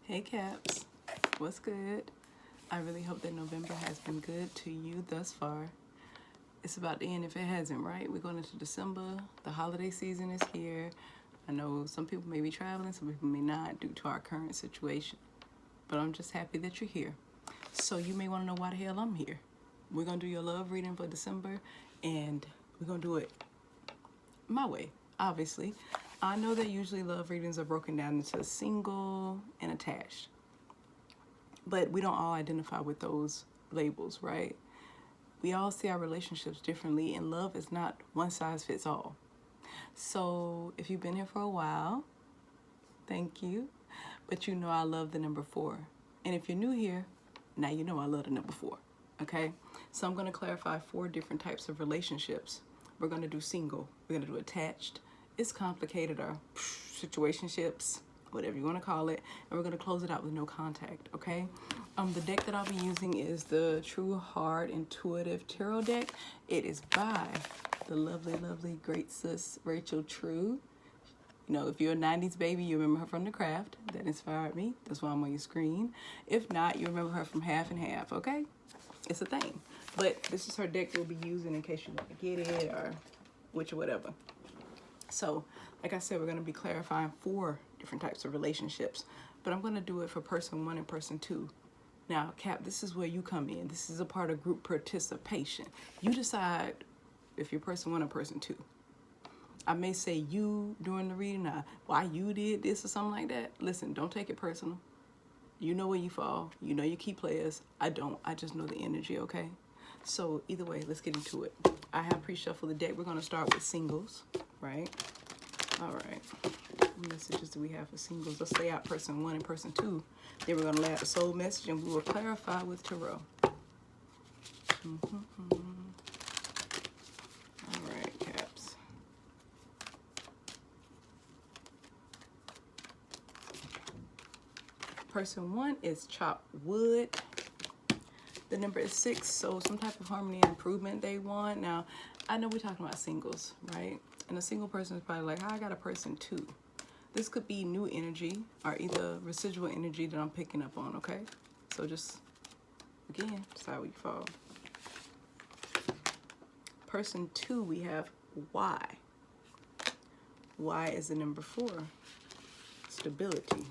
Hey Caps, what's good? I really hope that November has been good to you thus far. It's about to end if it hasn't, right? We're going into December. The holiday season is here. I know some people may be traveling, some people may not due to our current situation. But I'm just happy that you're here. So you may want to know why the hell I'm here. We're going to do your love reading for December, and we're going to do it my way, obviously. I know that usually love readings are broken down into single and attached, but we don't all identify with those labels, right? We all see our relationships differently, and love is not one size fits all. So if you've been here for a while, thank you, but you know I love the number 4. And if you're new here, now you know I love the number 4, okay? So I'm going to clarify 4 different types of relationships. We're going to do single, we're going to do attached, it's complicated, or situationships, whatever you want to call it, and we're going to close it out with no contact, okay? The deck that I'll be using is the True Heart Intuitive Tarot deck. It is by the lovely, great sis Rachel True. You know, if you're a 90s baby, you remember her from The Craft. That inspired me. That's why I'm on your screen. If not, you remember her from Half and Half, okay? It's a thing. But this is her deck we'll be using in case you want to get it or which or whatever. So, like I said, we're going to be clarifying 4 different types of relationships. But I'm going to do it for person 1 and person 2. Now, Cap, this is where you come in. This is a part of group participation. You decide if you're person 1 or person 2. I may say you during the reading, why you did this or something like that. Listen, don't take it personal. You know where you fall. You know your key players. I don't. I just know the energy, okay? So either way, let's get into it. I have pre-shuffled the deck. We're going to start with singles, right? All right. What messages do we have for singles? Let's lay out person 1 and person 2. Then we're going to lay out the soul message, and we will clarify with tarot. All right, Caps. Person 1 is chop wood. The number is 6, so some type of harmony and improvement they want. Now, I know we're talking about singles, right? And a single person is probably like, I got a person 2. This could be new energy or either residual energy that I'm picking up on, okay? So just, again, decide where you fall. Person 2, we have Y. Y is the number 4. Stability.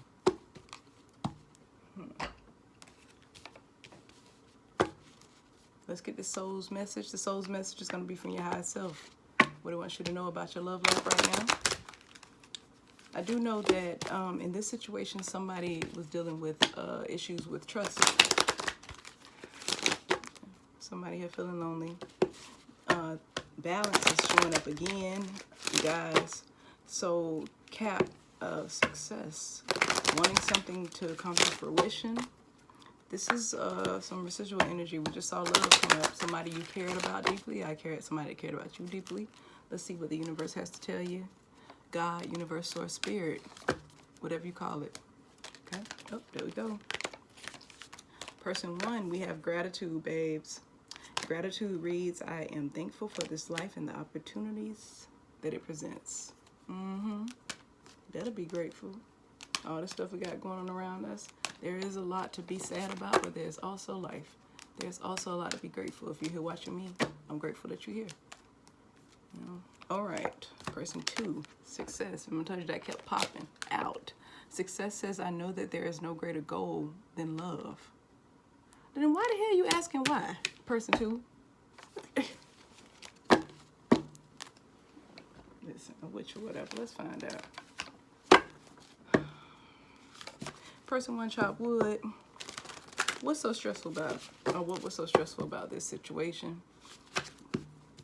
Let's get the soul's message. The soul's message is going to be from your higher self. What do I want you to know about your love life right now? I do know that in this situation, somebody was dealing with issues with trust. Somebody here feeling lonely. Balance is showing up again, you guys. So, Cap of success. Wanting something to come to fruition. This is some residual energy. We just saw love come up. Somebody you cared about deeply. Somebody that cared about you deeply. Let's see what the universe has to tell you. God, universe, source, spirit, whatever you call it. Okay. Oh, there we go. Person 1, we have gratitude, babes. Gratitude reads, I am thankful for this life and the opportunities that it presents. Better be grateful. All the stuff we got going on around us. There is a lot to be sad about, but there's also life. There's also a lot to be grateful. If you're here watching me, I'm grateful that you're here. You know? All right, person 2, success. I'm gonna tell you that kept popping out. Success says, I know that there is no greater goal than love. Then why the hell are you asking why, person 2? Listen, which or whatever, let's find out. Person 1, chop wood. What's so stressful about, or what was so stressful about this situation?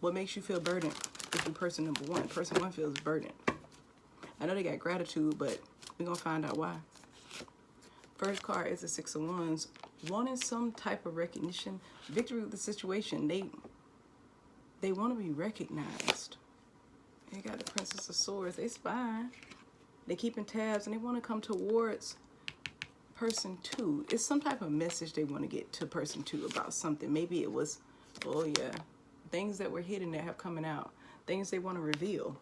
What makes you feel burdened? If you're person number 1, person 1 feels burdened. I know they got gratitude, but we're gonna find out why. First card is the 6 of Wands. Wanting some type of recognition, victory with the situation. They want to be recognized. They got the Princess of Swords. They spying. They keeping tabs, and they want to come towards person 2. It's some type of message they want to get to person 2 about something. Maybe it was, oh yeah, things that were hidden that have coming out. Things they want to reveal.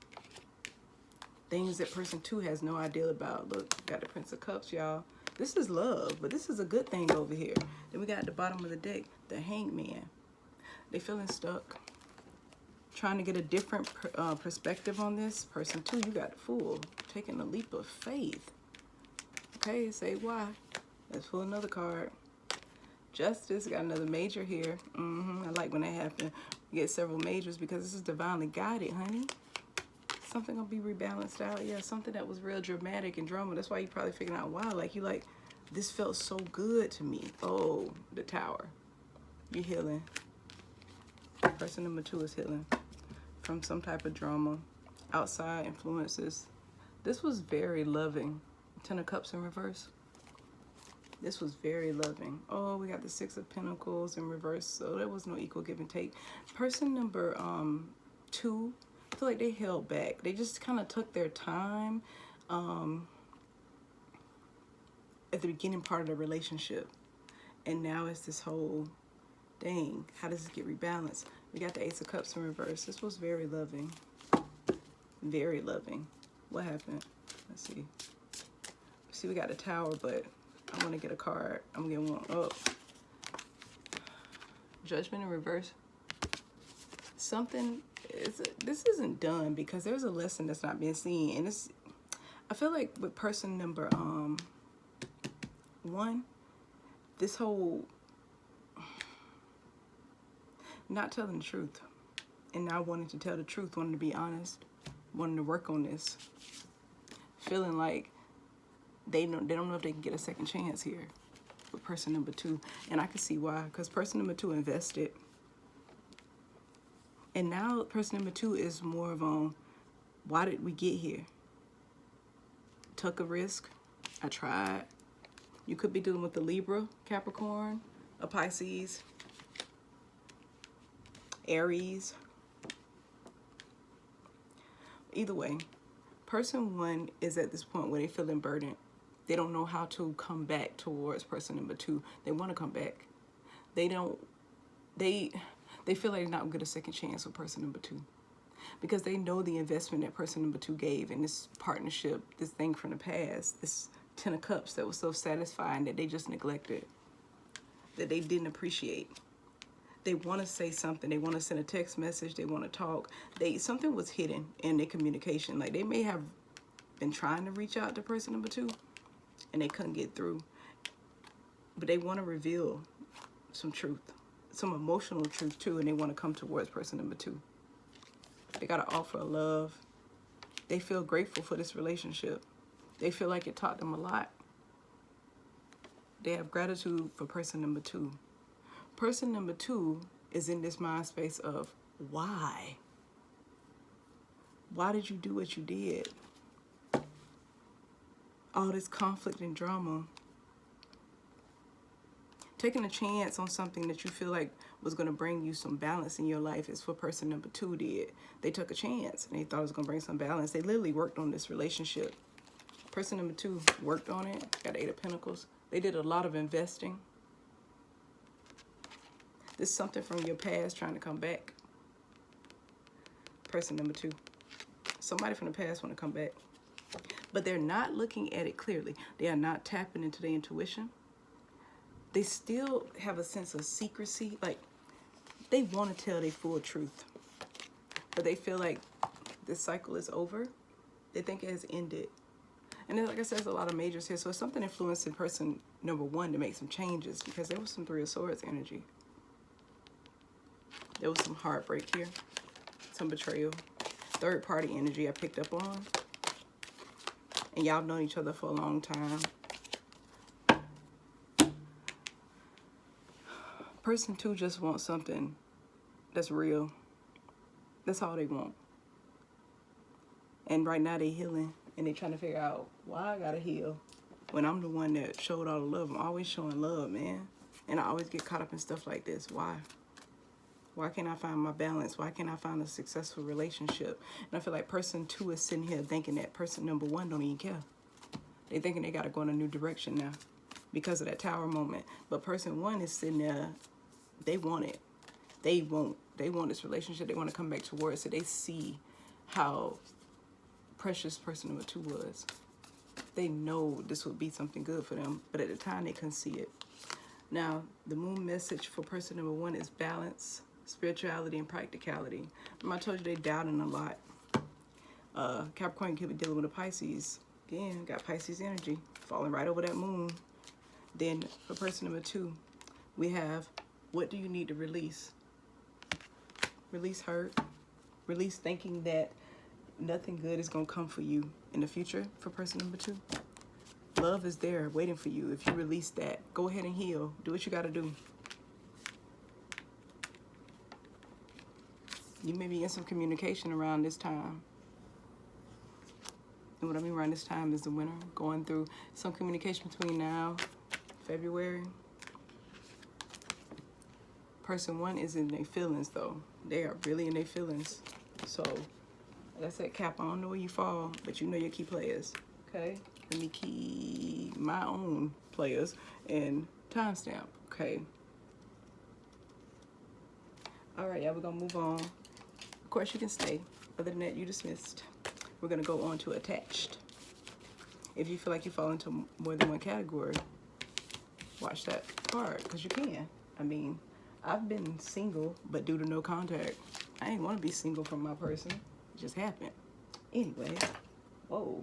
Things that person 2 has no idea about. Look, got the Prince of Cups, y'all. This is love, but this is a good thing over here. Then we got at the bottom of the deck, the Hangman. They feeling stuck, trying to get a different perspective on this. Person 2, you got the Fool, taking a leap of faith. Okay, say why. Let's pull another card. Justice, got another major here. I like when that happens. You get several majors because this is divinely guided, honey. Something gonna be rebalanced out. Yeah, something that was real dramatic and drama. That's why you probably figuring out, wow, like you like, this felt so good to me. Oh, the Tower. You're healing. Person number 2 is healing from some type of drama, outside influences. This was very loving. 10 of Cups in reverse. This was very loving. Oh, we got the 6 of Pentacles in reverse. So there was no equal give and take. Person number 2, I feel like they held back. They just kind of took their time at the beginning part of the relationship. And now it's this whole, dang, how does this get rebalanced? We got the Ace of Cups in reverse. This was very loving. Very loving. What happened? Let's see. See, we got the Tower, but I want to get a card. I'm going to get one. Oh. Judgment in reverse. Something is, this isn't done because there's a lesson that's not being seen. And it's, I feel like with person number 1, this whole not telling the truth and not wanting to tell the truth, wanting to be honest, wanting to work on this, feeling like they don't know if they can get a second chance here with person number 2. And I can see why, because person number 2 invested. And now person number 2 is more of on, why did we get here? Took a risk. I tried. You could be dealing with the Libra, Capricorn, a Pisces, Aries. Either way, person 1 is at this point where they're feeling burdened. They don't know how to come back towards person number 2. They want to come back. They feel like they're not going to get a second chance with person number 2. Because they know the investment that person number 2 gave in this partnership, this thing from the past, this 10 of Cups that was so satisfying that they just neglected, that they didn't appreciate. They want to say something. They want to send a text message. They want to talk. Something was hidden in their communication. Like they may have been trying to reach out to person number 2 and they couldn't get through. But they want to reveal some truth, some emotional truth too, and they want to come towards person number 2. They got to offer love. They feel grateful for this relationship. They feel like it taught them a lot. They have gratitude for person number 2. Person number 2 is in this mind space of why? Why did you do what you did? All this conflict and drama. Taking a chance on something that you feel like was going to bring you some balance in your life is what person number 2 did. They took a chance and they thought it was going to bring some balance. They literally worked on this relationship. Person number 2 worked on it. Got 8 of Pentacles. They did a lot of investing. This is something from your past trying to come back. Person number 2. Somebody from the past want to come back. But they're not looking at it clearly. They are not tapping into their intuition. They still have a sense of secrecy. Like, they want to tell their full truth. But they feel like this cycle is over. They think it has ended. And then, like I said, there's a lot of majors here. So it's something influencing person number 1 to make some changes. Because there was some 3 of Swords energy. There was some heartbreak here. Some betrayal. Third party energy I picked up on. And y'all have known each other for a long time. Person 2 just wants something that's real. That's all they want. And right now they healing. And they trying to figure out why I gotta heal. When I'm the one that showed all the love. I'm always showing love, man. And I always get caught up in stuff like this. Why? Why can't I find my balance? Why can't I find a successful relationship? And I feel like person 2 is sitting here thinking that person number 1 don't even care. They thinking they got to go in a new direction now because of that Tower moment. But person 1 is sitting there, they want it. They want this relationship. They want to come back towards it. They see how precious person number 2 was. they know this would be something good for them, but at the time they couldn't see it. Now, the moon message for person number 1 is balance, spirituality, and practicality. Remember I told you they doubting a lot. Capricorn could be dealing with a Pisces. Again, got Pisces energy falling right over that moon. Then for person number 2, we have, what do you need to release? Release hurt. Release thinking that nothing good is going to come for you in the future for person number 2. Love is there waiting for you. If you release that, go ahead and heal. Do what you got to do. You may be in some communication around this time. And what I mean around this time is the winter, going through some communication between now, February. Person 1 is in their feelings, though. They are really in their feelings. So, like I said, Cap, I don't know where you fall, but you know your key players. Okay? Let me key my own players and timestamp. Okay? All right, y'all, we're going to move on. Of course, you can stay. Other than that, you dismissed. We're going to go on to attached. If you feel like you fall into more than one category, watch that card, because you can. I mean, I've been single, but due to no contact. I ain't want to be single from my person. It just happened. Anyway, whoa.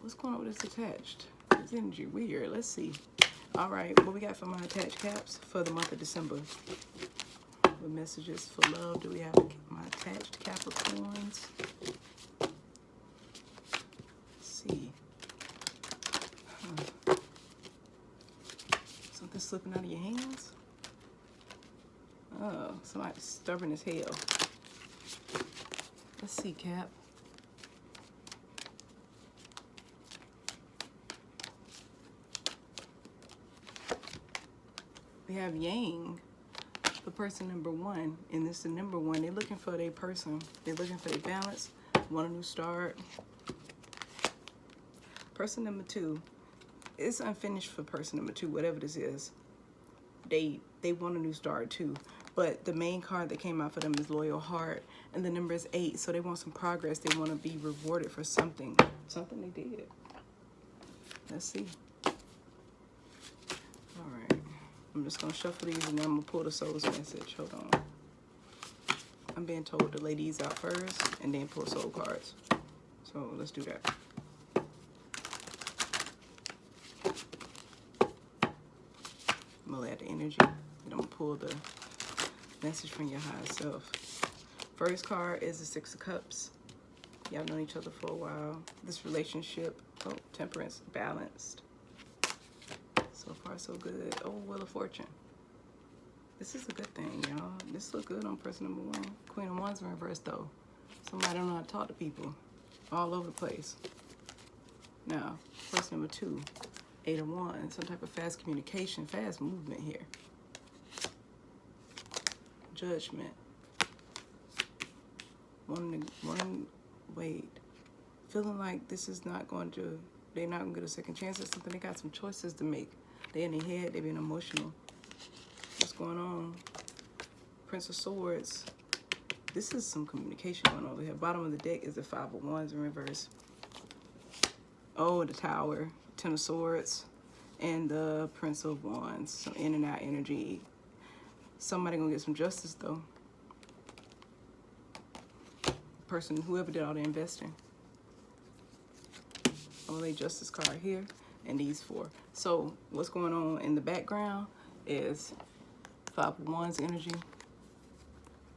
What's going on with this attached? This energy weird. Let's see. All right, what we got for my attached caps for the month of December? What messages for love do we have? My attached Capricorns. Let's see. Something slipping out of your hands? Oh, somebody's stubborn as hell. Let's see, Cap. We have Yang, the person number 1, and this is the number 1. They're looking for their person. They're looking for their balance, want a new start. Person number 2, it's unfinished for person number 2, whatever this is. They want a new start too. But the main card that came out for them is Loyal Heart, and the number is 8. So they want some progress. They want to be rewarded for something. Something they did. Let's see. All right. I'm just going to shuffle these and then I'm going to pull the soul's message. Hold on. I'm being told to lay these out first and then pull soul cards. So let's do that. I'm going to lay out the energy. And I'm going to pull the message from your higher self. First card is the 6 of Cups. Y'all known each other for a while. This relationship, oh, temperance, balanced. So far, so good. Oh, Wheel of Fortune. This is a good thing, y'all. This look good on person number 1. Queen of Wands in reverse, though. Somebody don't know how to talk to people. All over the place. Now, person number 2. 8 of Wands. Some type of fast communication, fast movement here. Judgment. Wait. Feeling like this is not going to, they're not going to get a second chance at something. They got some choices to make. They in their head, they being emotional. What's going on? Prince of Swords. This is some communication going on over here. Bottom of the deck is the 5 of Wands in reverse. Oh, the Tower. 10 of Swords. And the Prince of Wands. Some in and out energy. Somebody gonna get some justice, though. Person, whoever did all the investing. I'm gonna lay justice card here and these 4. So what's going on in the background is 5 of Wands energy,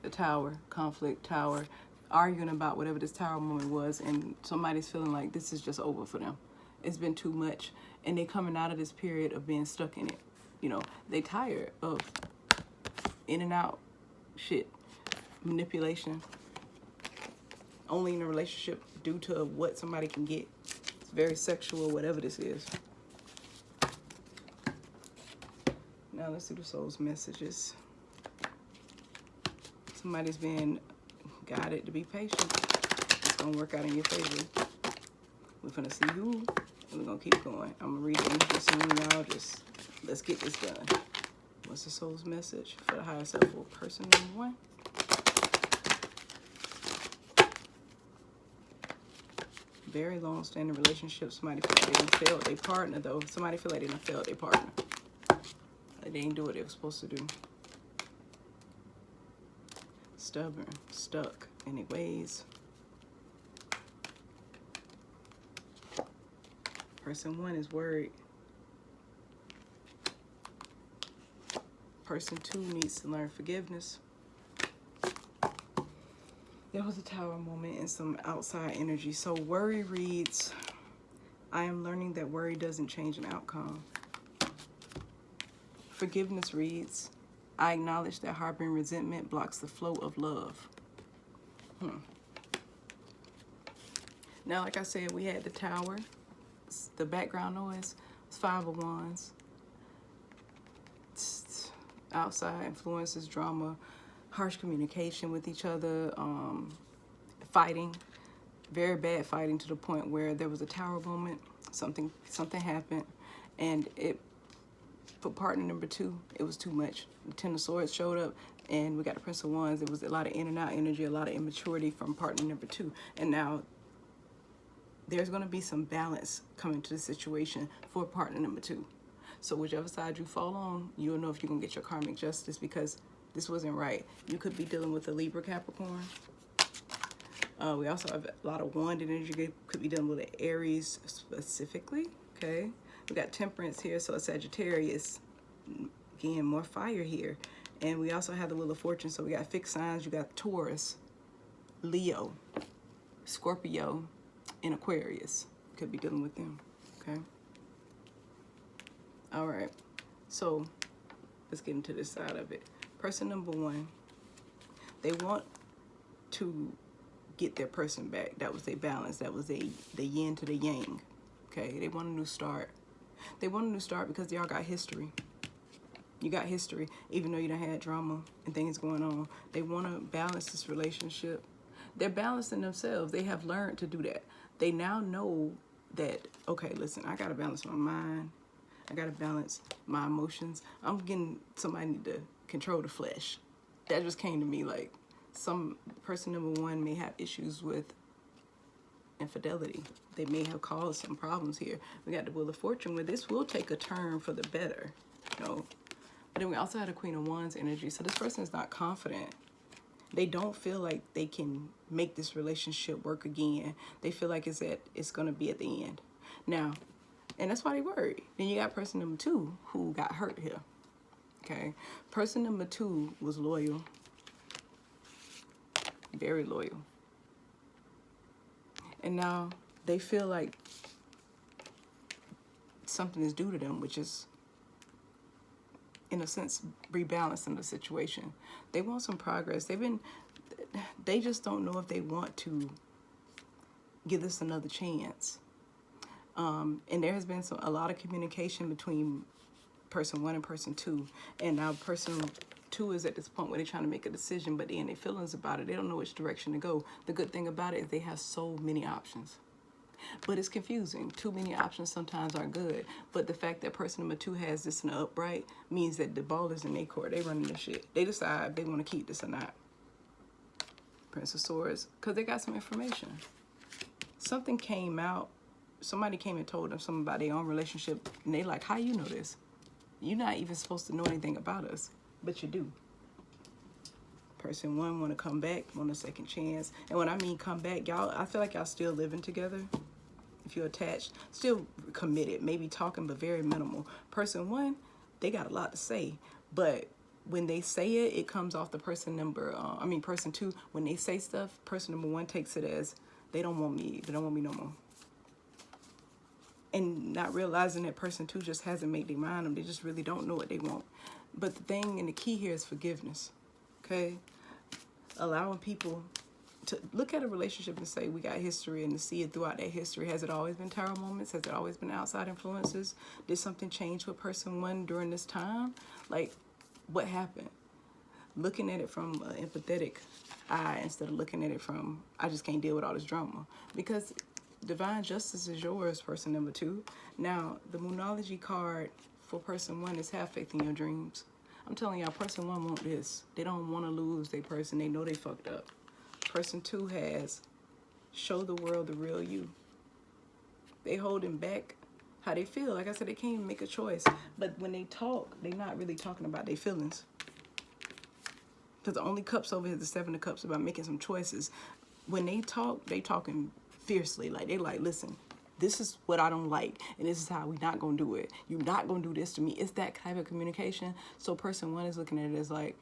the Tower, conflict, Tower, arguing about whatever this Tower moment was, and somebody's feeling like this is just over for them. It's been too much, and they coming out of this period of being stuck in it. You know, they tired of in and out shit, manipulation, only in a relationship due to what somebody can get. It's very sexual, whatever this is. Now let's do the soul's messages. Somebody's being guided to be patient. It's gonna work out in your favor. We're gonna see who, and we're gonna keep going. I'm gonna read the energy soon, y'all. Just let's get this done. What's the soul's message for the higher self for person number 1? Very long-standing relationship. Somebody feel like they done failed their partner, though. Somebody feel like they done failed their partner. Like they didn't do what they were supposed to do. Stubborn, stuck in their ways. Person 1 is worried. Person 2 needs to learn forgiveness. There was a Tower moment and some outside energy. So worry reads, I am learning that worry doesn't change an outcome. Forgiveness reads, I acknowledge that harboring resentment blocks the flow of love. Now, like I said, we had the Tower. The background noise was 5 of Wands. Outside influences, drama, harsh communication with each other, fighting, very bad fighting to the point where there was a Tower moment. Something happened, and it for partner number 2, it was too much. The Ten of Swords showed up, and we got the Prince of Wands. There was a lot of in and out energy, a lot of immaturity from partner number 2, and now there's going to be some balance coming to the situation for partner number 2. So whichever side you fall on, you'll know if you're going to get your karmic justice, because this wasn't right. You could be dealing with a Libra, Capricorn. We also have a lot of wand energy. You could be dealing with an Aries specifically. Okay. We got Temperance here, so a Sagittarius. Again, more fire here. And we also have the Wheel of Fortune. So we got fixed signs. You got Taurus, Leo, Scorpio, and Aquarius. Could be dealing with them. Okay. All right. So let's get into this side of it. Person number 1, they want to get their person back. That was their balance. That was the yin to the yang. Okay. They want a new start. They want a new start because y'all got history. You got history, even though you done had drama and things going on. They want to balance this relationship. They're balancing themselves. They have learned to do that. They now know that, okay, listen, I got to balance my mind. I got to balance my emotions. I'm getting somebody need to control the flesh. That just came to me. Like, some person number 1 may have issues with infidelity. They may have caused some problems here. We got the Wheel of Fortune, where this will take a turn for the better, you know. But then we also had a Queen of Wands energy. So this person is not confident. They don't feel like they can make this relationship work again. They feel like it's going to be at the end. Now, and that's why they worried. Then you got person number 2 who got hurt here. Okay. Person number 2 was loyal. Very loyal. And now they feel like something is due to them, which is, in a sense, rebalancing the situation. They want some progress. They just don't know if they want to give this another chance. And there has been a lot of communication between person 1 and person 2. And now person 2 is at this point where they're trying to make a decision, but they're in their feelings about it. They don't know which direction to go. The good thing about it is they have so many options. But it's confusing. Too many options sometimes are good. But the fact that person number 2 has this in the upright means that the ball is in their court. They running the shit. They decide if they want to keep this or not. Prince of Swords. Because they got some information. Something came out. Somebody came and told them something about their own relationship. And they like, how you know this? You're not even supposed to know anything about us. But you do. Person 1 want to come back, want a second chance. And when I mean come back, y'all, I feel like y'all still living together. If you're attached, still committed, maybe talking, but very minimal. Person 1, they got a lot to say. But when they say it, it comes off the person 2, when they say stuff, person number 1 takes it as, they don't want me no more. And not realizing that person 2 just hasn't made their mind up. They just really don't know what they want. But the thing and the key here is forgiveness. Okay? Allowing people to look at a relationship and say, we got history, and to see it throughout that history. Has it always been Tower moments? Has it always been outside influences? Did something change with person 1 during this time? Like, what happened? Looking at it from an empathetic eye instead of looking at it from, I just can't deal with all this drama. Because divine justice is yours, person number 2. Now, the Moonology card for person 1 is have faith in your dreams. I'm telling y'all, person 1 want this. They don't want to lose their person. They know they fucked up. Person 2 has show the world the real you. They holding back how they feel. Like I said, they can't even make a choice. But when they talk, they're not really talking about their feelings. Because the only cups over here, the 7 of cups, about making some choices. When they talk, they talking fiercely. Like, they like, listen, this is what I don't like, and this is how we not going to do it. You're not going to do this to me. It's that type of communication. So person 1 is looking at it as like,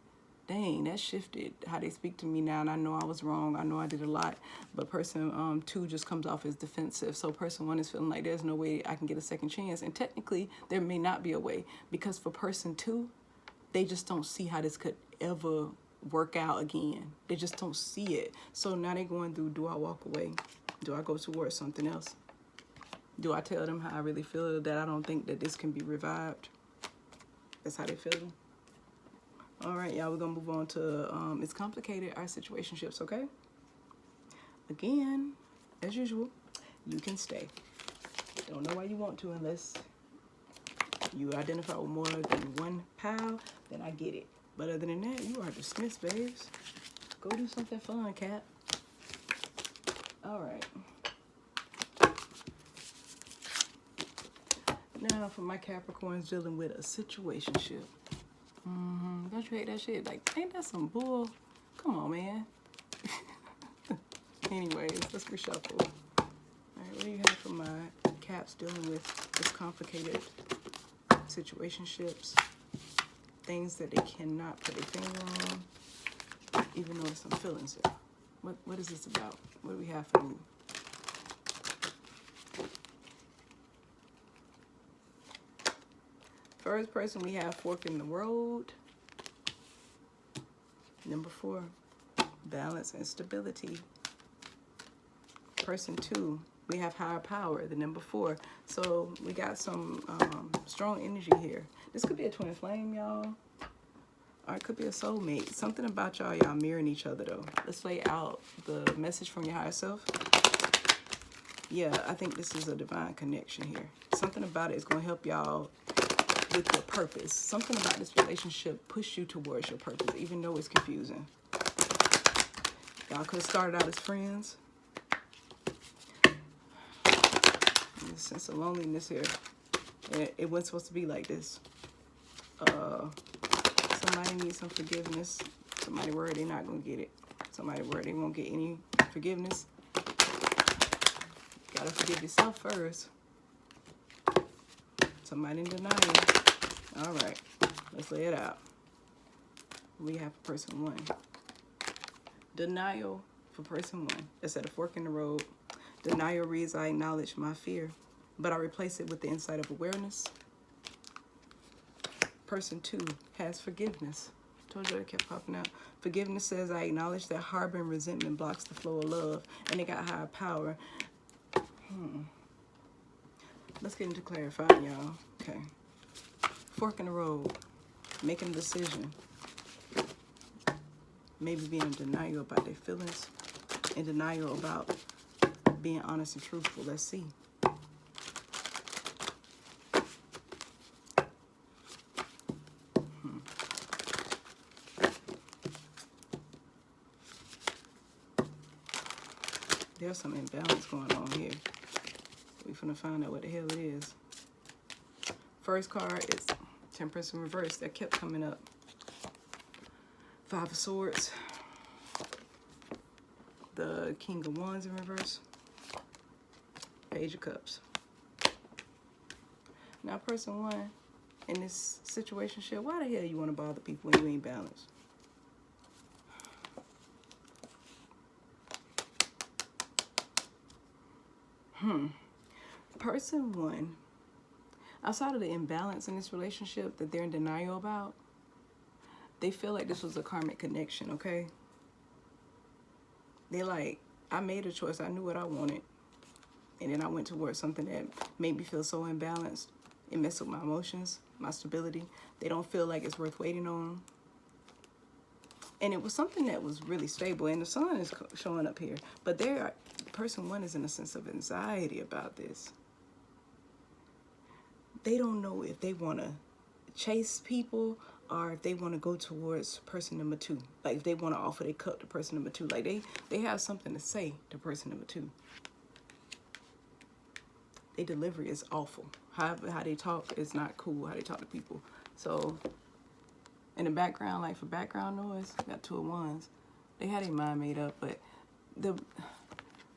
dang, that shifted how they speak to me now, and I know I was wrong. I know I did a lot. But person 2 just comes off as defensive. So person 1 is feeling like there's no way I can get a second chance. And technically, there may not be a way. Because for person 2, they just don't see how this could ever work out again. They just don't see it. So now they're going through, do I walk away? Do I go towards something else? Do I tell them how I really feel, that I don't think that this can be revived? That's how they feel. All right, y'all, we're going to move on to, it's complicated, our situationships, okay? Again, as usual, you can stay. Don't know why you want to unless you identify with more than one pal, then I get it. But other than that, you are dismissed, babes. Go do something fun, Cap. All right. Now for my Capricorns dealing with a situationship. Don't you hate that shit? Like, ain't that some bull? Come on, man. Anyways, let's reshuffle. All right, what do you have for my Caps dealing with this complicated situationships? Things that they cannot put their finger on, even though there's some feelings there. What is this about? What do we have for you? First person, we have fork in the road. Number 4, balance and stability. Person 2, we have higher power, the number 4. So we got some strong energy here. This could be a twin flame, y'all. Or it could be a soulmate. Something about y'all mirroring each other, though. Let's lay out the message from your higher self. Yeah, I think this is a divine connection here. Something about it is going to help y'all with your purpose. Something about this relationship push you towards your purpose, even though it's confusing. Y'all could have started out as friends. There's a sense of loneliness here. It wasn't supposed to be like this. Somebody needs some forgiveness. Somebody worried they're not going to get it. Somebody worried they won't get any forgiveness. Gotta forgive yourself first. Somebody in denial. All right, let's lay it out. We have for person 1. Denial for person 1. It's at a fork in the road. Denial reads, I acknowledge my fear, but I replace it with the insight of awareness. Person 2 has forgiveness. Told you it kept popping out. Forgiveness says, I acknowledge that harboring resentment blocks the flow of love, and they got higher power. Let's get into clarifying, y'all. Okay. Fork in the road. Making a decision. Maybe being in denial about their feelings. In denial about being honest and truthful. Let's see. There's some imbalance going on here. We're finna find out what the hell it is. First card is Temperance in reverse. That kept coming up. 5 of Swords. The King of Wands in reverse. Page of Cups. Now, person 1 in this situationship, why the hell you want to bother people when you ain't balanced? Person 1, outside of the imbalance in this relationship that they're in denial about, they feel like this was a karmic connection, okay? They're like, I made a choice. I knew what I wanted. And then I went towards something that made me feel so imbalanced. It messed with my emotions, my stability. They don't feel like it's worth waiting on. And it was something that was really stable. And the sun is showing up here. But person 1 is in a sense of anxiety about this. They don't know if they want to chase people or if they want to go towards person number 2. Like if they want to offer their cup to person number 2. Like they have something to say to person number 2. their delivery is awful. How they talk is not cool, how they talk to people. So in the background, like for background noise, got 2 of Wands. They had their mind made up, but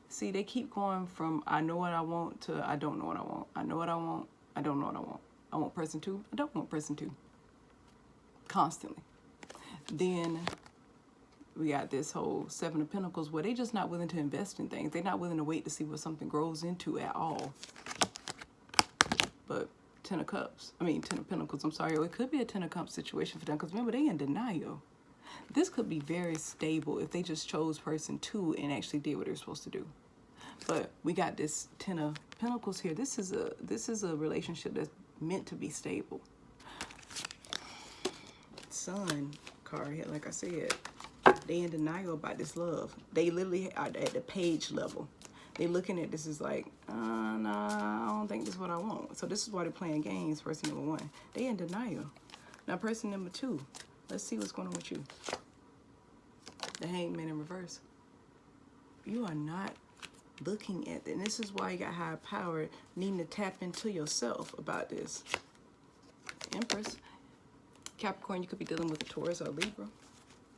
see, they keep going from I know what I want to I don't know what I want. I know what I want, I don't know what I want. I want person 2, I don't want person 2. Constantly. Then we got this whole 7 of Pentacles where they just not willing to invest in things. They're not willing to wait to see what something grows into at all. But 10 of Pentacles, I'm sorry. Or it could be a 10 of Cups situation for them, because remember, they in denial. This could be very stable if they just chose person 2 and actually did what they're supposed to do. But we got this 10 of Pentacles here. This is a relationship that's meant to be stable. Sun card here, like I said, they in denial about this love. They literally are at the page level. They looking at this as like, nah, I don't think this is what I want. So this is why they're playing games, person number 1. They in denial. Now person number 2, let's see what's going on with you. The Hangman in reverse. You are not looking at it. And this is why you got high power, needing to tap into yourself about this. Empress. Capricorn, you could be dealing with a Taurus or a Libra.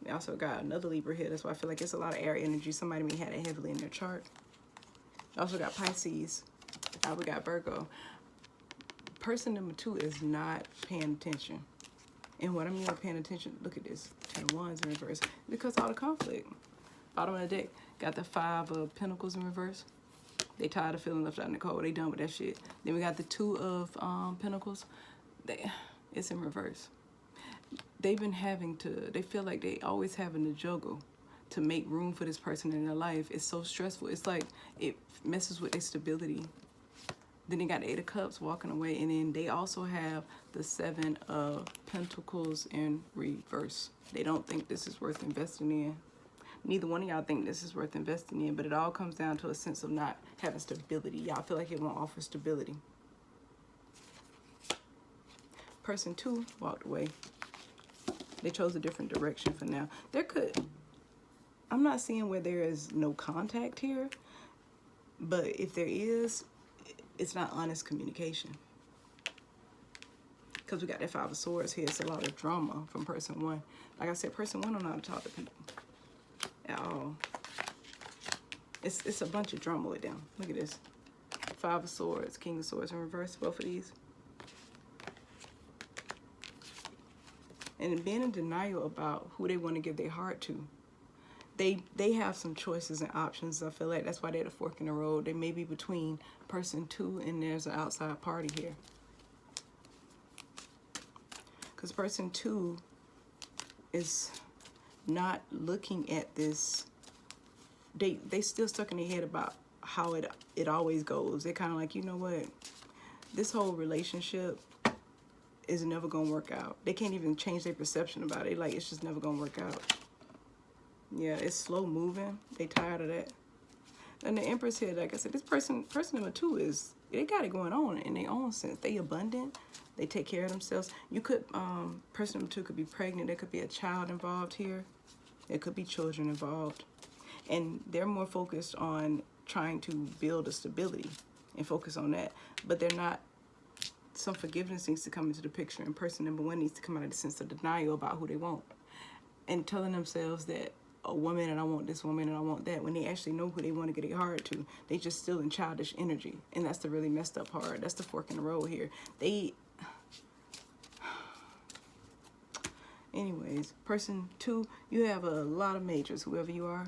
We also got another Libra here. That's why I feel like it's a lot of air energy. Somebody may have it heavily in their chart. Also got Pisces. We got Virgo. Person number 2 is not paying attention. And what I mean by paying attention, look at this. 10 of Wands in reverse. Because all the conflict. Bottom of the deck. Got the 5 of Pentacles in reverse. They tired of feeling left out in the cold. They done with that shit. Then we got the 2 of Pentacles. It's in reverse. They've been they feel like they always having to juggle to make room for this person in their life. It's so stressful. It's like it messes with their stability. Then they got the 8 of Cups walking away, and then they also have the 7 of Pentacles in reverse. They don't think this is worth investing in. Neither one of y'all think this is worth investing in, but it all comes down to a sense of not having stability. Y'all feel like it won't offer stability. Person 2 walked away. They chose a different direction for now. I'm not seeing where there is no contact here, but if there is, it's not honest communication. Because we got that 5 of Swords here. It's a lot of drama from person 1. Like I said, person 1 don't know how to talk to people at all. It's a bunch of drama with them. Look at this. 5 of Swords, King of Swords in reverse, both of these. And being in denial about who they want to give their heart to. They have some choices and options. I feel like that's why they're at a fork in the road. They may be between person 2 and there's an outside party here. Because person 2 is not looking at this. They still stuck in their head about how it always goes. They're kind of like, you know what? This whole relationship is never gonna work out. They can't even change their perception about it. Like, it's just never gonna work out. Yeah, it's slow moving. They tired of that. And the Empress here, like I said, this person number 2 is, they got it going on in their own sense. They abundant. They take care of themselves. You could, person number 2 could be pregnant. There could be a child involved here. There could be children involved. And they're more focused on trying to build a stability and focus on that. But they're not. Some forgiveness needs to come into the picture, and person number 1 needs to come out of the sense of denial about who they want, and telling themselves that a woman and I want this woman and I want that, when they actually know who they want to get their heart to. They just still in childish energy, and that's the really messed up part. That's the fork in the road here. Anyways, person 2, you have a lot of majors, whoever you are,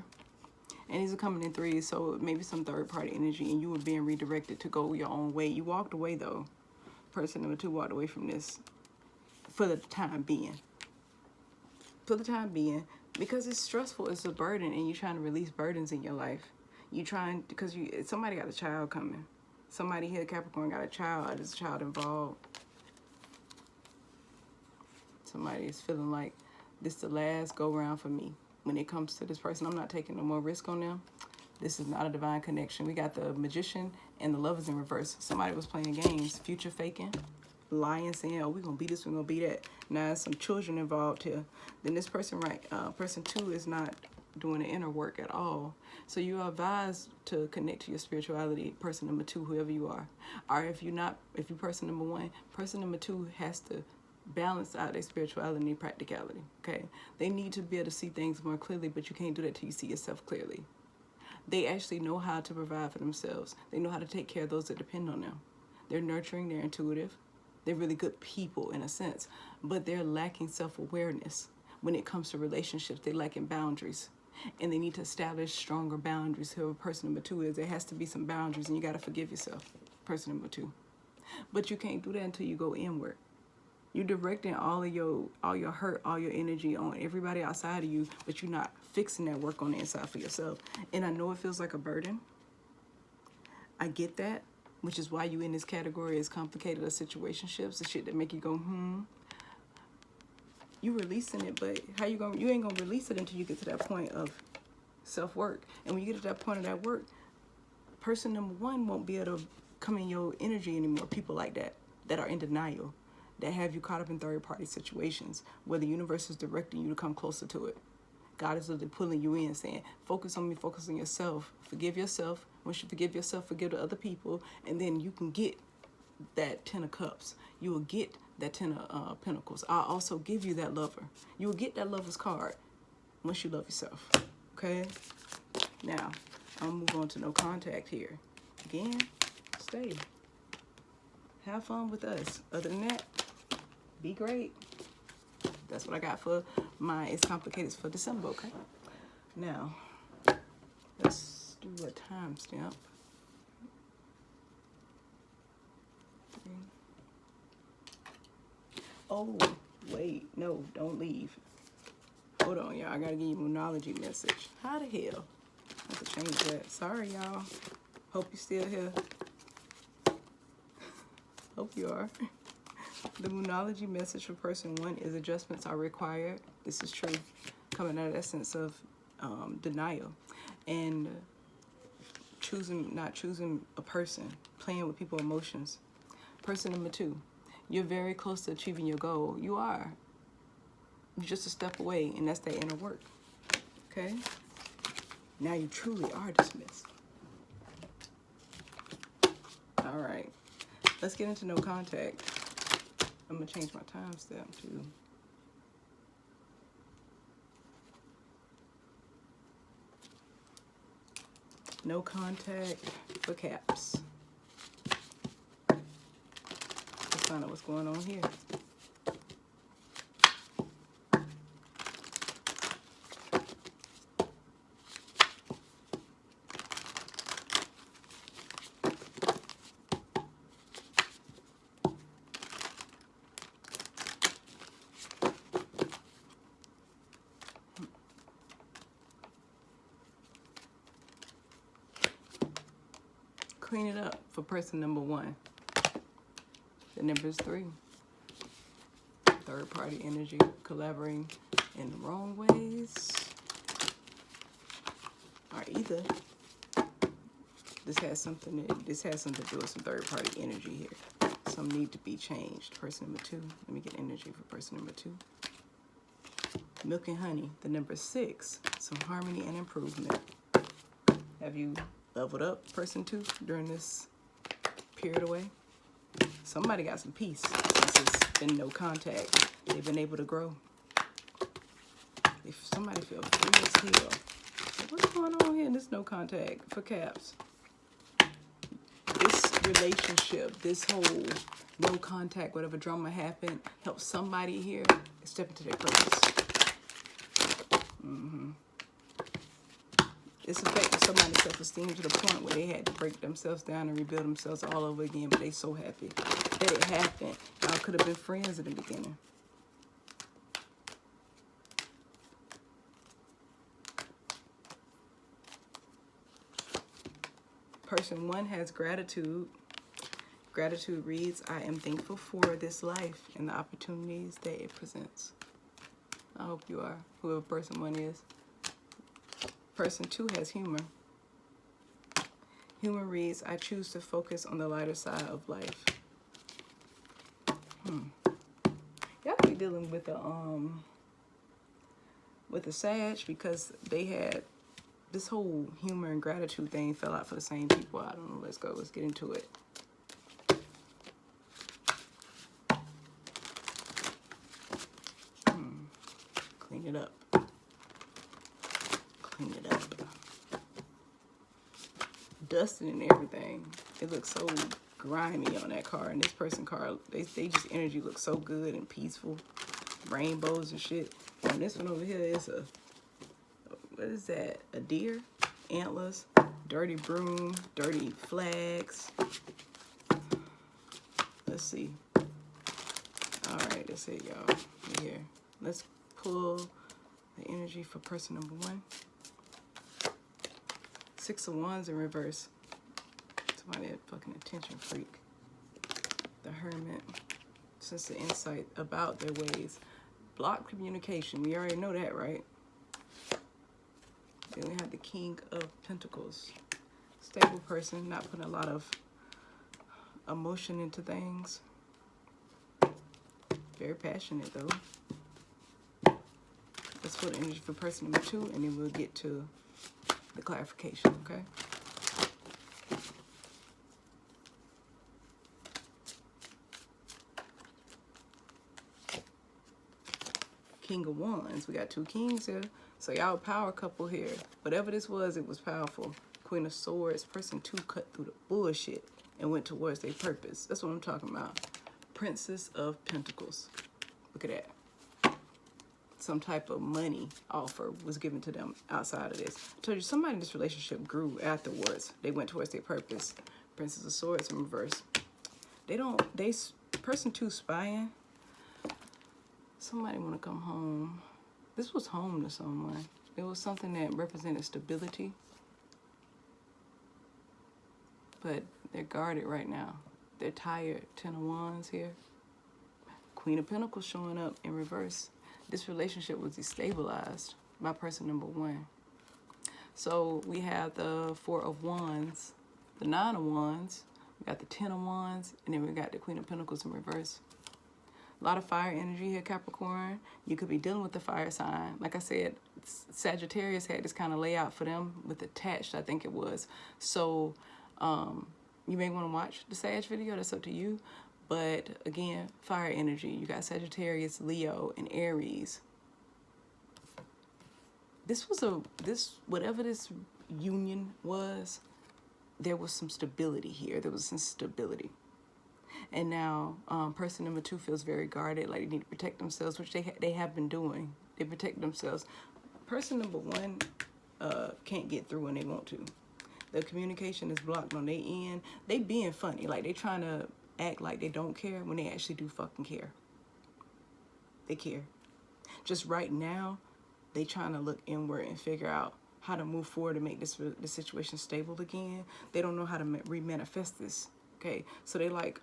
and these are coming in 3s, so maybe some third-party energy, and you were being redirected to go your own way. You walked away though. Person number 2 walked away from this for the time being. For the time being, because it's stressful, it's a burden, and you're trying to release burdens in your life. You trying, because somebody got a child coming. Somebody here, Capricorn, got a child. There's a child involved. Somebody is feeling like this is the last go round for me. When it comes to this person, I'm not taking no more risk on them. This is not a divine connection. We got the Magician and the Lovers in reverse. Somebody was playing games, future faking, lying, saying, oh, we're going to be this, we're going to be that. Now, there's some children involved here. Then this person, person 2 is not doing the inner work at all. So you are advised to connect to your spirituality, person number 2, whoever you are. Or if you're person number 1, person number 2 has to balance out their spirituality and practicality, okay? They need to be able to see things more clearly, but you can't do that till you see yourself clearly. They actually know how to provide for themselves. They know how to take care of those that depend on them. They're nurturing, they're intuitive. They're really good people in a sense, but they're lacking self-awareness. When it comes to relationships, they're lacking boundaries. And they need to establish stronger boundaries. Whoever person number 2 is, there has to be some boundaries, and you got to forgive yourself, person number 2. But you can't do that until you go inward. You're directing all your hurt, all your energy on everybody outside of you, but you're not fixing that work on the inside for yourself. And I know it feels like a burden. I get that, which is why you in this category is complicated or situationships, the shit that make you go, You releasing it, but you ain't gonna release it until you get to that point of self-work. And when you get to that point of that work, person number 1 won't be able to come in your energy anymore. People like that are in denial, that have you caught up in third-party situations where the universe is directing you to come closer to it. God is literally pulling you in, saying, focus on me, focus on yourself, forgive yourself. Once you forgive yourself, forgive the other people, and then you can get that 10 of Cups. You will get that 10 of Pentacles. I'll also give you that lover. You will get that lover's card once you love yourself, okay? Now, I'll move on to no contact here. Again, stay. Have fun with us. Other than that, be great. That's what I got for my It's Complicated for December, okay? Now, let's do a timestamp. Oh, wait. No, don't leave. Hold on, y'all. I gotta give you a Moonology message. How the hell? I have to change that. Sorry, y'all. Hope you're still here. Hope you are. The Moonology message for person 1 is adjustments are required. This is true. Coming out of that sense of denial. And not choosing a person. Playing with people's emotions. Person number 2. You're very close to achieving your goal. You are. You're just a step away, and that's that inner work. Okay? Now you truly are dismissed. All right. Let's get into no contact. I'm going to change my timestamp too. No contact for caps. Let's find out what's going on here. Clean it up for person number 1. The number is 3. Third party energy, collaborating in the wrong ways. Or either this has something to do with some third party energy here. Some need to be changed. Person number 2. Let me get energy for person number 2. Milk and honey, the number 6. Some harmony and improvement. Have you leveled up, person 2, during this period away? Somebody got some peace since it's been no contact. They've been able to grow. If somebody feels free as hell. What's going on here in this no contact for caps? This relationship, this whole no contact, whatever drama happened, help somebody here step into their purpose. It's affected somebody's self-esteem to the point where they had to break themselves down and rebuild themselves all over again, but they so happy that it happened. Y'all could have been friends in the beginning. Person 1 has gratitude. Gratitude reads, I am thankful for this life and the opportunities that it presents. I hope you are, whoever person 1 is. Person 2 has humor. Humor reads, I choose to focus on the lighter side of life. Y'all be dealing with a with the Sag, because they had this whole humor and gratitude thing fell out for the same people. I don't know. Let's go. Let's get into it. Clean it up. Clean it up. Dusted and everything. It looks so grimy on that car. And this person car, they just energy looks so good and peaceful. Rainbows and shit. And this one over here is a, what is that? A deer? Antlers, dirty broom, dirty flags. Let's see. All right, that's it, y'all. Here. Let's pull the energy for person number 1. 6 of Wands in reverse. Somebody a fucking attention freak. The Hermit. Sense of insight about their ways. Blocked communication. We already know that, right? Then we have the King of Pentacles. Stable person, not putting a lot of emotion into things. Very passionate though. Let's put energy for person number 2 and then we'll get to the clarification, okay? King of Wands. We got 2 kings here. So y'all power couple here. Whatever this was, it was powerful. Queen of Swords. Person 2 cut through the bullshit and went towards their purpose. That's what I'm talking about. Princess of Pentacles. Look at that. Some type of money offer was given to them outside of this. I told you, somebody in this relationship grew afterwards. They went towards their purpose. Princess of Swords in reverse. Person 2 spying. Somebody want to come home. This was home to someone. It was something that represented stability. But they're guarded right now. They're tired. 10 of Wands here. Queen of Pentacles showing up in reverse. This relationship was destabilized by person number 1. So we have the 4 of Wands, the 9 of Wands, we got the 10 of Wands, and then we got the Queen of Pentacles in reverse. A lot of fire energy here, Capricorn. You could be dealing with the fire sign. Like I said, Sagittarius had this kind of layout for them with attached, I think it was. So you may want to watch the Sag video. That's up to you. But again, fire energy. You got Sagittarius, Leo, and Aries. Whatever this union was, there was some stability here. There was some stability. And now person number 2 feels very guarded, like they need to protect themselves, which they have been doing. They protect themselves. Person number 1 can't get through when they want to. The communication is blocked on their end. They being funny, like they trying to act like they don't care when they actually do fucking care. They care. Just right now, they trying to look inward and figure out how to move forward to make this situation stable again. They don't know how to re-manifest this. Okay, so they like,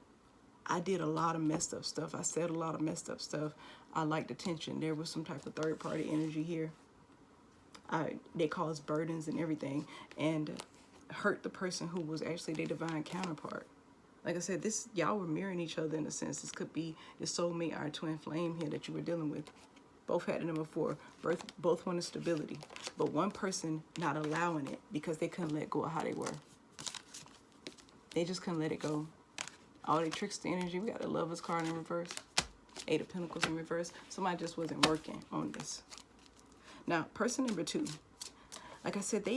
I did a lot of messed up stuff. I said a lot of messed up stuff. I liked attention. There was some type of third party energy here. They caused burdens and everything and hurt the person who was actually their divine counterpart. Like I said, y'all were mirroring each other in a sense. This could be your soulmate or twin flame here that you were dealing with. Both had the number 4. Both wanted stability. But one person not allowing it because they couldn't let go of how they were. They just couldn't let it go. All the trickster energy. We got the Lover's card in reverse. 8 of Pentacles in reverse. Somebody just wasn't working on this. Now, person number 2. Like I said,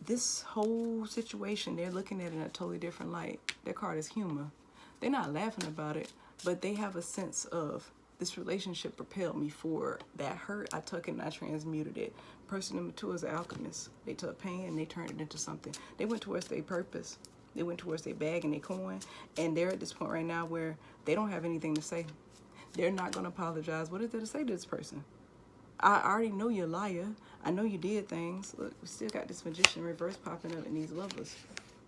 this whole situation, they're looking at it in a totally different light. Their card is humor. They're not laughing about it, but they have a sense of, this relationship propelled me forward. That hurt, I took it and I transmuted it. Person number 2 is an alchemist. They took pain and they turned it into something. They went towards their purpose. They went towards their bag and their coin. And they're at this point right now where they don't have anything to say. They're not going to apologize. What is there to say to this person? I already know you're a liar. I know you did things. Look, we still got this Magician reverse popping up in these Lovers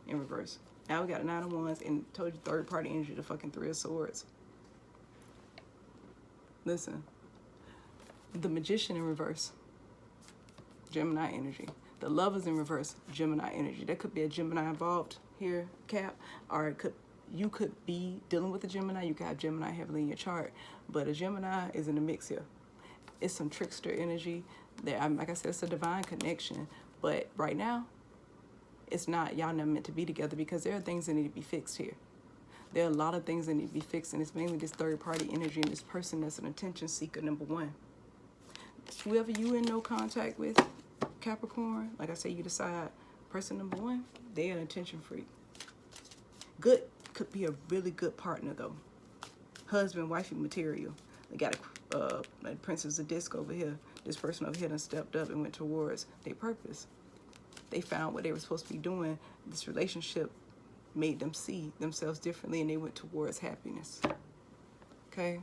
in reverse. Now we got a 9 of Wands and told you third party energy, the fucking 3 of Swords. Listen, the Magician in reverse, Gemini energy. The Lovers in reverse, Gemini energy. There could be a Gemini involved here, Cap, or you could be dealing with a Gemini. You could have Gemini heavily in your chart, but a Gemini is in the mix here. It's some trickster energy. Like I said, it's a divine connection. But right now, it's not. Y'all never meant to be together because there are things that need to be fixed here. There are a lot of things that need to be fixed, and it's mainly this third-party energy and this person that's an attention seeker, number one. Whoever you in no contact with, Capricorn, like I say, you decide, person number one, they're an attention freak. Good, could be a really good partner, though. Husband, wifey material. They got a Princess of Disc over here. This person over here done stepped up and went towards their purpose. They found what they were supposed to be doing. This relationship made them see themselves differently, and they went towards happiness. Okay?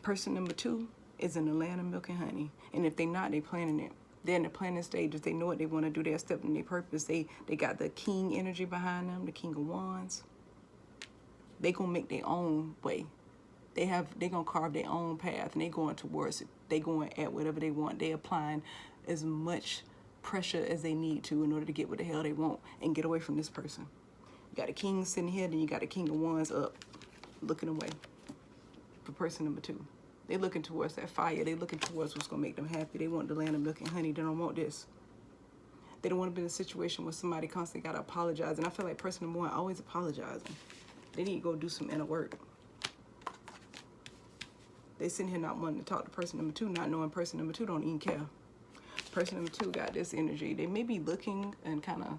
Person number two is in the land of milk and honey. And if they're not, they planning it. They're in the planning stages. They know what they want to do. They're stepping in their purpose. They got the king energy behind them, the king of wands. They gonna make their own way. They gonna carve their own path, and they going towards it. They going at whatever they want. They applying as much pressure as they need to in order to get what the hell they want and get away from this person. You got a king sitting here, then you got a king of wands up, looking away. For person number two, they looking towards that fire. They looking towards what's gonna make them happy. They want the land of milk and honey. They don't want this. They don't want to be in a situation where somebody constantly gotta apologize. And I feel like person number one always apologizing. They need to go do some inner work. They sitting here not wanting to talk to person number two, not knowing person number two don't even care. Person number two got this energy. They may be looking and kind of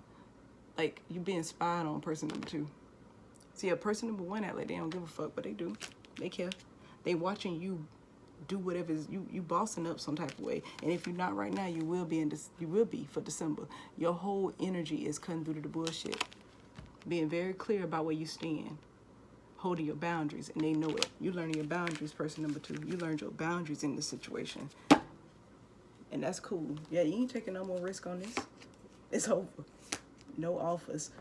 like you being spied on person number two. See, a person number one act like they don't give a fuck, but they do. They care. They watching you do whatever is you bossing up some type of way. And if you're not right now, you will be for December. Your whole energy is cutting through to the bullshit. Being very clear about where you stand. Holding your boundaries, and they know it. You learning your boundaries, person number two. You learned your boundaries in this situation. And that's cool. Yeah, you ain't taking no more risk on this. It's over. No offers.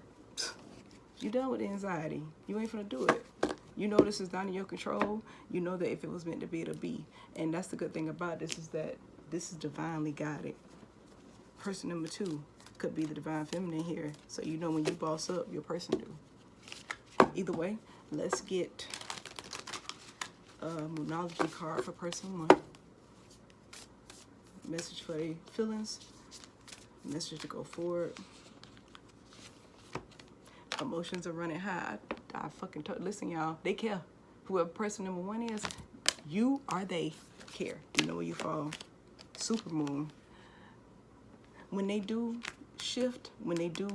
You done with the anxiety. You ain't finna do it. You know this is not in your control. You know that if it was meant to be, it'll be. And that's the good thing about this is that this is divinely guided. Person number two could be the divine feminine here. So you know when you boss up, your person do. Either way, let's get a Moonology card for person one. Message for their feelings. Message to go forward. Emotions are running high. I fucking listen, y'all. They care. Whoever person number one is, you or they care. You know where you fall. Super moon. When they do shift, when they do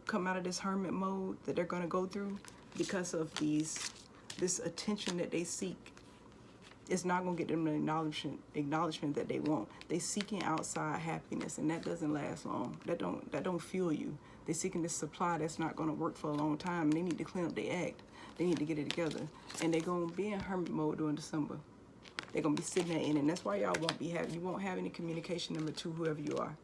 come out of this hermit mode that they're gonna go through because of this attention that they seek, it's not gonna get them the acknowledgement that they want. They seeking outside happiness, and that doesn't last long. That don't fuel you. They're seeking this supply that's not gonna work for a long time. They need to clean up their act. They need to get it together, and they're gonna be in hermit mode during December. They're gonna be sitting there in, and that's why y'all you won't have any communication. Number two, whoever you are.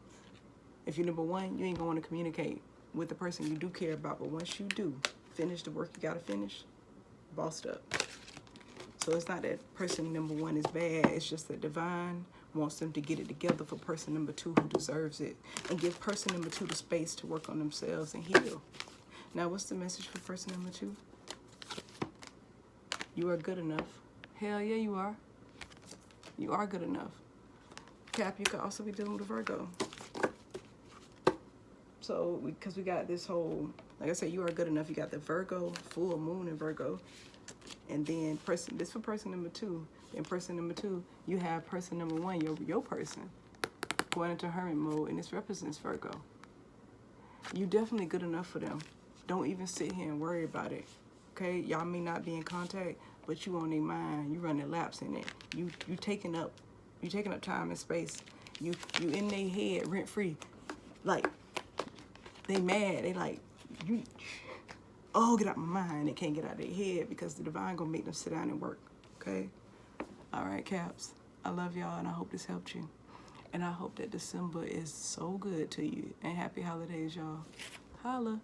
If you're number one, you ain't gonna want to communicate with the person you do care about. But once you do finish the work you gotta finish, bossed up. So it's not that person number one is bad. It's just that divine wants them to get it together for person number two who deserves it, and give person number two the space to work on themselves and heal. Now, what's the message for person number two? You are good enough. Hell yeah, you are. You are good enough. Cap, you could also be dealing with a Virgo. So, because we got this whole, like I said, you are good enough. You got the Virgo, full moon in Virgo. And then this for person number two. And person number two, you have person number one, your person, going into hermit mode, and this represents Virgo. You definitely good enough for them. Don't even sit here and worry about it. Okay, y'all may not be in contact, but you on their mind. You running laps in it. You taking up time and space. You in their head rent free. Like they mad. They like you. Oh, get out my mind. They can't get out of their head because the divine gonna make them sit down and work. Okay. All right, Caps. I love y'all, and I hope this helped you. And I hope that December is so good to you. And happy holidays, y'all. Holla.